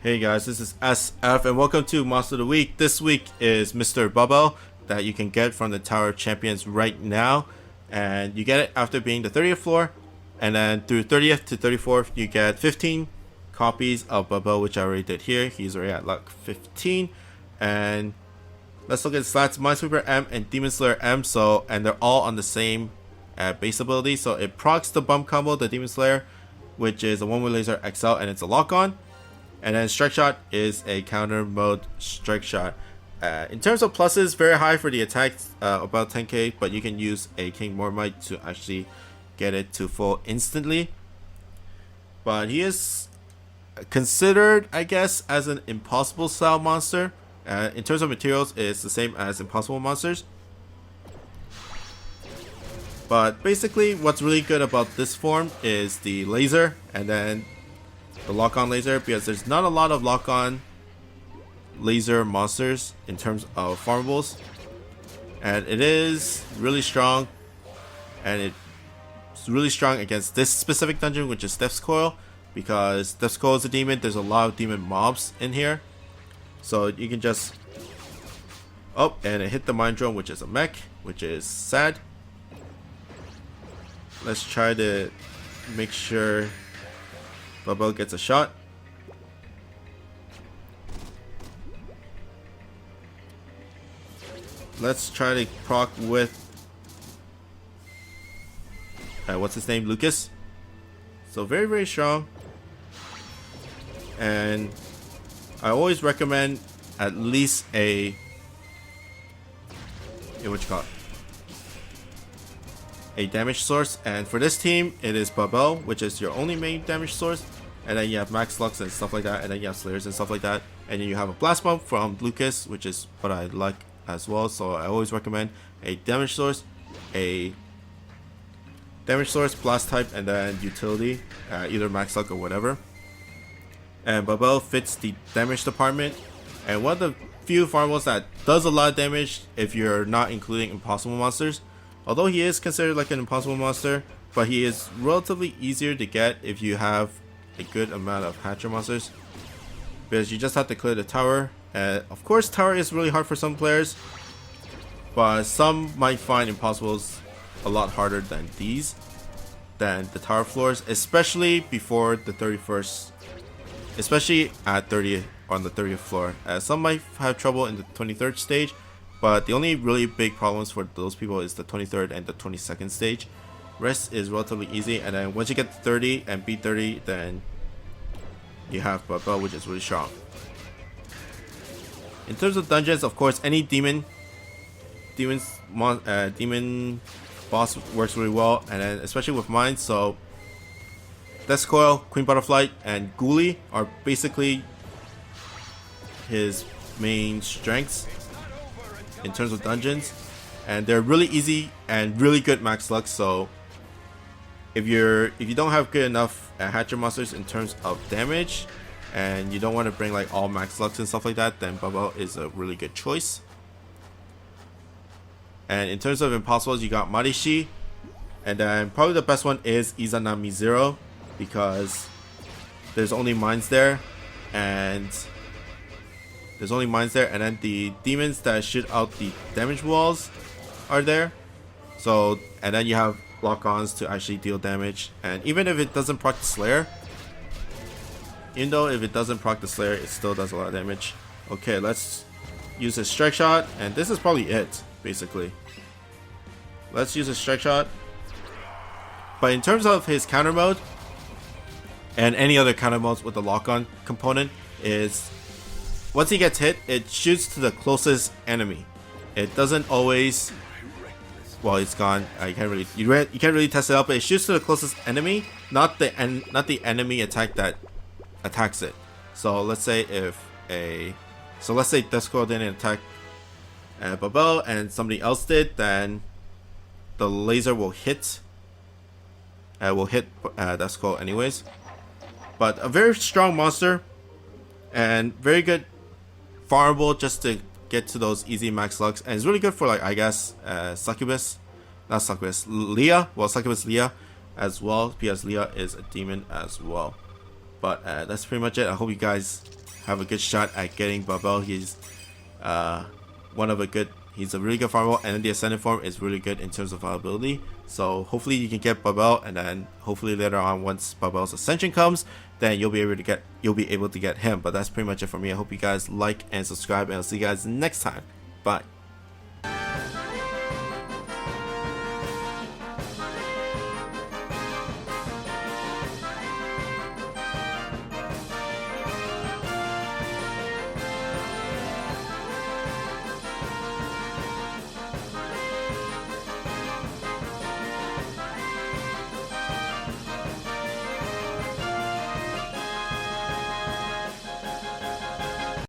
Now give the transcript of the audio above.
Hey guys, this is SF and welcome to Monster of the Week. This week is Mr. Babel that you can get from the Tower of Champions right now. And you get it after being the 30th floor. And then through 30th to 34th, you get 15 copies of Babel, which I already did here. He's already at luck 15. And let's look at the stats. Minesweeper M and Demon Slayer M. And they're all on the same base ability. So it procs the bump combo, the Demon Slayer, which is a one-way laser XL and it's a lock-on. And then Strike Shot is a counter mode Strike Shot. In terms of pluses, very high for the attack, about 10k, but you can use a King Mormite to actually get it to full instantly. But he is considered, I guess, as an impossible style monster. In terms of materials, it's the same as impossible monsters. But basically, what's really good about this form is the laser, and then the lock-on laser, because there's not a lot of lock-on laser monsters in terms of farmables, and it is really strong, and it's really strong against this specific dungeon, which is Death's Coil, because Death's Coil is a demon. There's a lot of demon mobs in here, so you can just and it hit the Mind Drone, which is a mech, which is sad. Let's try to make sure Babel gets a shot. Let's try to proc with what's his name, Lucas. So very strong, and I always recommend at least a damage source, and for this team it is Babel, which is your only main damage source, and then you have Max Lux and stuff like that, and then you have Slayers and stuff like that, and then you have a Blast Bomb from Lucas, which is what I like as well. So I always recommend a damage source, blast type, and then utility, either Max Lux or whatever. And Babel fits the damage department, and one of the few farmables that does a lot of damage if you're not including impossible monsters. Although he is considered like an impossible monster, but he is relatively easier to get if you have a good amount of Hatcher monsters, because you just have to clear the tower. Of course, tower is really hard for some players, but some might find impossibles a lot harder than the tower floors, especially before the 31st, especially at 30th on the 30th floor. Some might have trouble in the 23rd stage, but the only really big problems for those people is the 23rd and the 22nd stage. Rest is relatively easy, and then once you get to 30 and beat 30, then you have Babel, which is really strong. In terms of dungeons, of course, any demon boss works really well, and then especially with mine. So Death's Coil, Queen Butterfly, and Ghoulie are basically his main strengths in terms of dungeons, and they're really easy and really good Max Lux. So if you don't have good enough Hatcher monsters in terms of damage, and you don't want to bring like all Max Lux and stuff like that, then Babel is a really good choice. And in terms of impossibles, you got Marishi, and then probably the best one is Izanami Zero, because there's only mines there, and then the demons that shoot out the damage walls are there. So, and then you have lock-ons to actually deal damage, and even if it doesn't proc the Slayer, it still does a lot of damage. Okay, let's use a Strike Shot, and this is probably it, basically. Let's use a Strike Shot. But in terms of his counter mode, and any other counter modes with the lock-on component, is once he gets hit, it shoots to the closest enemy. It doesn't always. Well, it's gone. You can't really test it out, but it shoots to the closest enemy, not the enemy attack that attacks it. So let's say Death's Coil didn't attack Babel and somebody else did, then the laser will hit Death's Coil anyways. But a very strong monster and very good farmable just to get to those easy Max Lux, and it's really good for, like, I guess Leah. Well, Succubus Leah as well, because Leah is a demon as well. But that's pretty much it. I hope you guys have a good shot at getting Babel. He's he's a really good farm, and then the Ascendant form is really good in terms of availability. So hopefully you can get Babel, and then hopefully later on, once Babel's Ascension comes, then you'll be able to get him. But that's pretty much it for me. I hope you guys like and subscribe, and I'll see you guys next time. Bye.